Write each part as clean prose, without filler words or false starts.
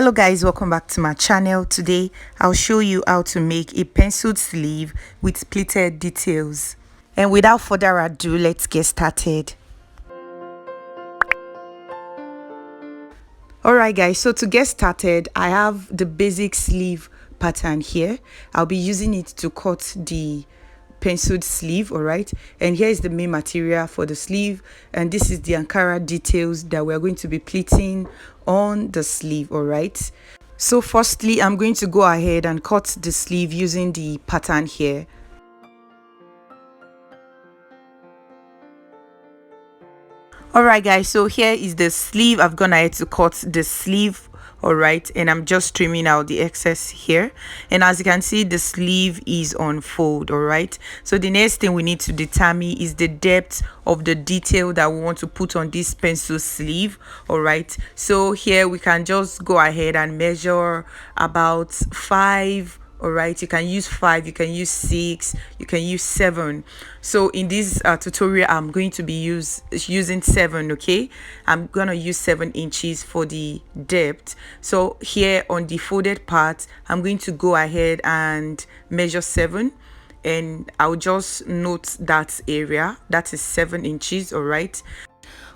Hello guys, welcome back to my channel. Today I'll show you how to make a penciled sleeve with pleated details. And without further ado, let's get started. Alright guys, so to get started, I have the basic sleeve pattern here. I'll be using it to cut the penciled sleeve. Alright, and here is the main material for the sleeve, and this is the Ankara details that we're going to be pleating on the sleeve. Alright, so firstly I'm going to go ahead and cut the sleeve using the pattern here. Alright guys, so here is the sleeve. I've gone ahead to cut the sleeve. Alright, and I'm just trimming out the excess here, and as you can see, the sleeve is on fold. Alright, so the next thing we need to determine is the depth of the detail that we want to put on this pencil sleeve. Alright, so here we can just go ahead and measure about 5. All right, you can use 5, you can use 6, you can use 7. So in this tutorial I'm going to be using 7. Okay, I'm gonna use 7 inches for the depth. So here on the folded part I'm going to go ahead and measure 7, and I'll just note that area that is 7 inches. All right.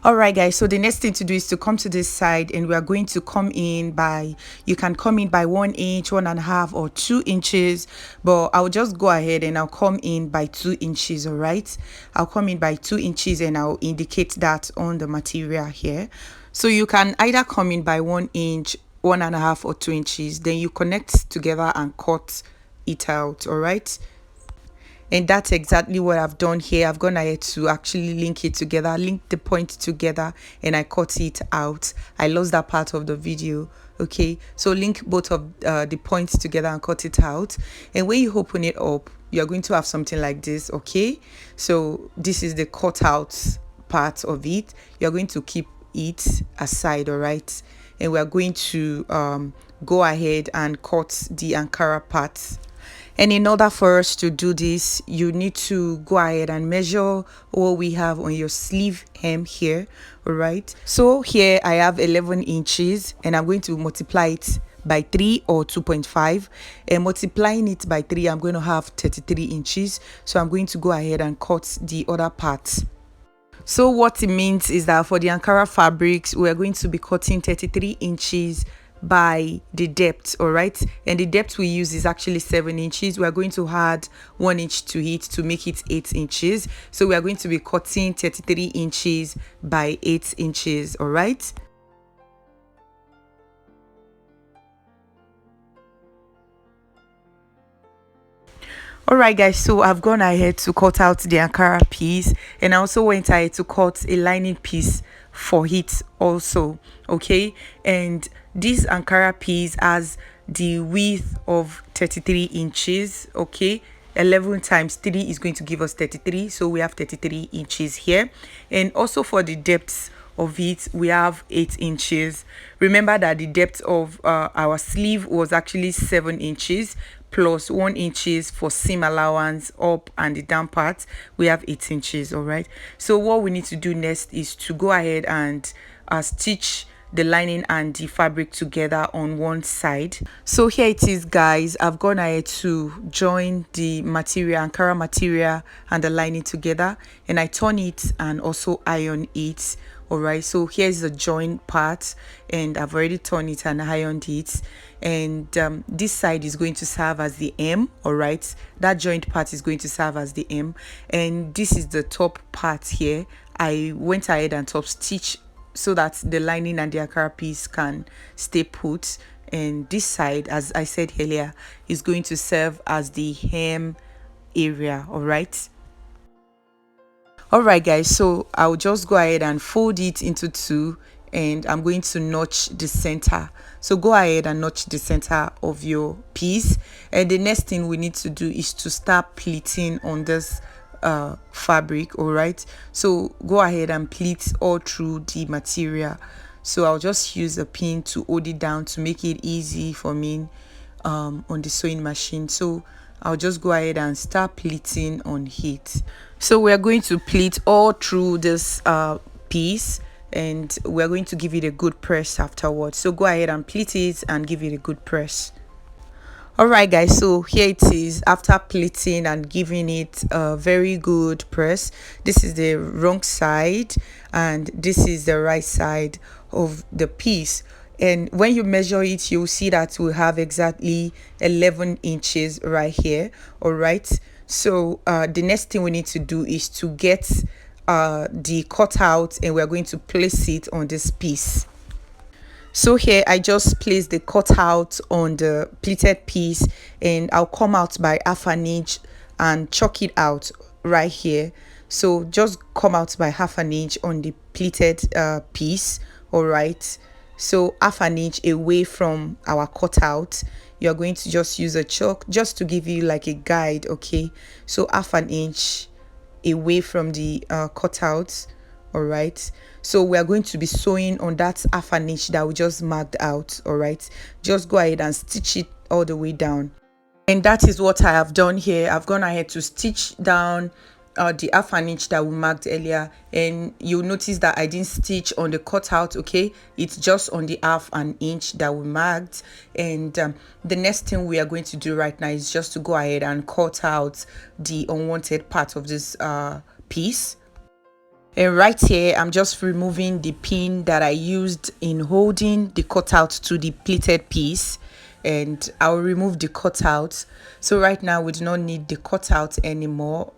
Alright guys, so the next thing to do is to come to this side, and we are going to come in by, you can come in by 1 inch, 1.5 or 2 inches, but I'll just go ahead and I'll come in by 2 inches. Alright, I'll come in by 2 inches and I'll indicate that on the material here. So you can either come in by 1 inch, 1.5 or 2 inches, then you connect together and cut it out. Alright, and that's exactly what I've done here. I've gone ahead to actually link it together, link the point together, and I cut it out. I lost that part of the video. Okay, so link both of the points together and cut it out, and when you open it up, you're going to have something like this. Okay, so this is the cutout part of it. You're going to keep it aside. All right, and we're going to go ahead and cut the Ankara part. And in order for us to do this, you need to go ahead and measure what we have on your sleeve hem here. All right, so here I have 11 inches, and I'm going to multiply it by 3 or 2.5, and multiplying it by 3 I'm going to have 33 inches. So I'm going to go ahead and cut the other part. So what it means is that for the Ankara fabrics, we're going to be cutting 33 inches by the depth. All right, and the depth we use is actually 7 inches. We are going to add 1 inch to it to make it 8 inches. So we are going to be cutting 33 inches by 8 inches. All right. Alright guys, so I've gone ahead to cut out the Ankara piece, and I also went ahead to cut a lining piece for it also. Okay, and this Ankara piece has the width of 33 inches. Okay, 11 times 3 is going to give us 33, so we have 33 inches here. And also for the depth of it, we have 8 inches. Remember that the depth of our sleeve was actually 7 inches plus 1 inches for seam allowance up and the down part. We have 8 inches. All right, so what we need to do next is to go ahead and stitch the lining and the fabric together on one side. So here it is guys, I've gone ahead to join the material, Ankara material, and the lining together, and I turn it and also iron it. All right, so here's the join part, and I've already turned it and ironed it, and this side is going to serve as the M. All right, that joint part is going to serve as the M, and this is the top part here. I went ahead and top stitch so that the lining and the Ankara piece can stay put, and this side, as I said earlier, is going to serve as the hem area. All right. Alright guys, so I'll just go ahead and fold it into 2, and I'm going to notch the center. So go ahead and notch the center of your piece, and the next thing we need to do is to start pleating on this fabric. All right, so go ahead and pleat all through the material. So I'll just use a pin to hold it down to make it easy for me on the sewing machine. So I'll just go ahead and start pleating on it. So we're going to pleat all through this piece, and we're going to give it a good press afterwards. So go ahead and pleat it and give it a good press. Alright guys, so here it is after pleating and giving it a very good press. This is the wrong side and this is the right side of the piece, and when you measure it you'll see that we have exactly 11 inches right here. All right, so the next thing we need to do is to get the cutout, and we're going to place it on this piece. So here I just place the cutout on the pleated piece, and I'll come out by ½ an inch and chalk it out right here. So just come out by ½ an inch on the pleated piece. All right, so ½ an inch away from our cutout. You're going to just use a chalk just to give you like a guide. Okay, so ½ an inch away from the cutout. All right, so we are going to be sewing on that ½ an inch that we just marked out. All right, just go ahead and stitch it all the way down, and that is what I have done here. I've gone ahead to stitch down the ½ an inch that we marked earlier, and you'll notice that I didn't stitch on the cutout. Okay, it's just on the ½ an inch that we marked. And the next thing we are going to do right now is just to go ahead and cut out the unwanted part of this piece. And right here I'm just removing the pin that I used in holding the cutout to the pleated piece, and I'll remove the cutout. So right now we do not need the cutout anymore,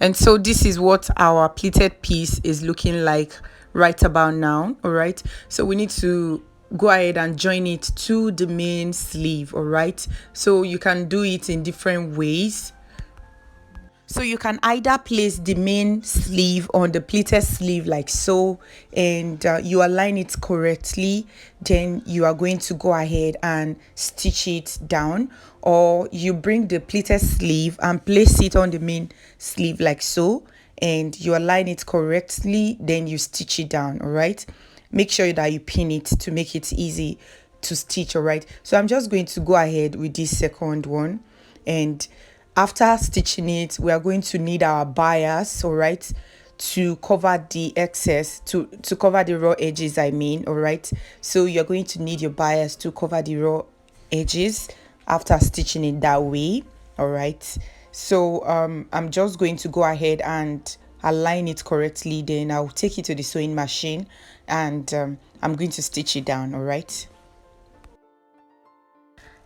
and so this is what our pleated piece is looking like right about now. All right, so we need to go ahead and join it to the main sleeve. All right, so you can do it in different ways. So you can either place the main sleeve on the pleated sleeve like so, and you align it correctly, then you are going to go ahead and stitch it down, or you bring the pleated sleeve and place it on the main sleeve like so, and you align it correctly, then you stitch it down. All right, make sure that you pin it to make it easy to stitch. All right, so I'm just going to go ahead with this second one, and after stitching it, we are going to need our bias, all right, to cover the excess, to cover the raw edges, I mean. All right, so you're going to need your bias to cover the raw edges after stitching it that way. All right, so I'm just going to go ahead and align it correctly, then I'll take it to the sewing machine, and I'm going to stitch it down. All right,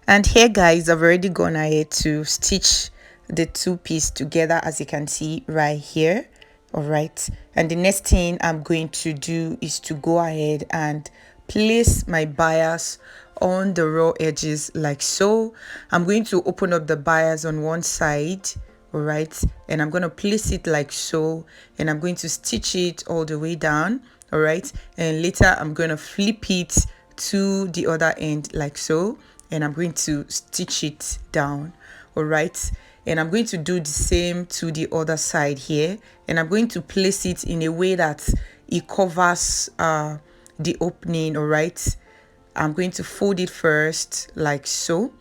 and here guys, I've already gone ahead to stitch the two pieces together, as you can see right here. All right, and the next thing I'm going to do is to go ahead and place my bias on the raw edges like so. I'm going to open up the bias on one side, all right, and I'm going to place it like so, and I'm going to stitch it all the way down. All right, and later I'm going to flip it to the other end like so, and I'm going to stitch it down. All right, and I'm going to do the same to the other side here, and I'm going to place it in a way that it covers the opening. All right, I'm going to fold it first like so,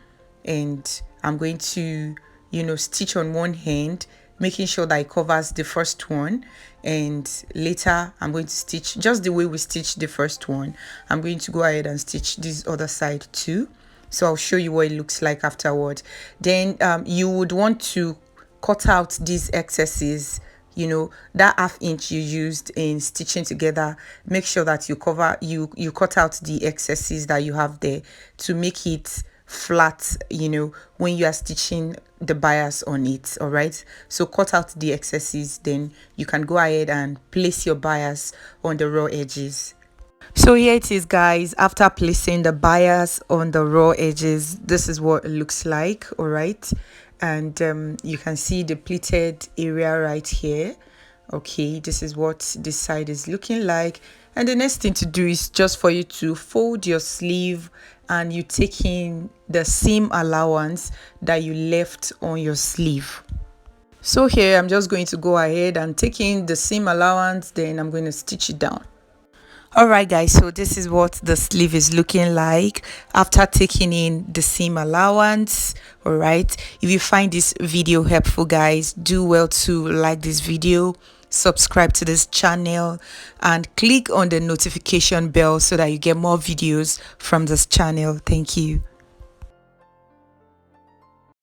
and I'm going to, you know, stitch on one hand, making sure that it covers the first one, and later I'm going to stitch just the way we stitched the first one. I'm going to go ahead and stitch this other side too. So I'll show you what it looks like afterward. Then you would want to cut out these excesses, you know, that ½ inch you used in stitching together. Make sure that you cut out the excesses that you have there to make it flat, you know, when you are stitching the bias on it. All right, so cut out the excesses, then you can go ahead and place your bias on the raw edges. So here it is guys, after placing the bias on the raw edges, this is what it looks like. All right, and you can see the pleated area right here. Okay, this is what this side is looking like, and the next thing to do is just for you to fold your sleeve, and you take in the seam allowance that you left on your sleeve. So here I'm just going to go ahead and take in the seam allowance, then I'm going to stitch it down. Alright guys, so this is what the sleeve is looking like after taking in the seam allowance. Alright, if you find this video helpful guys, do well to like this video subscribe to this channel and click on the notification bell so that you get more videos from this channel. Thank you.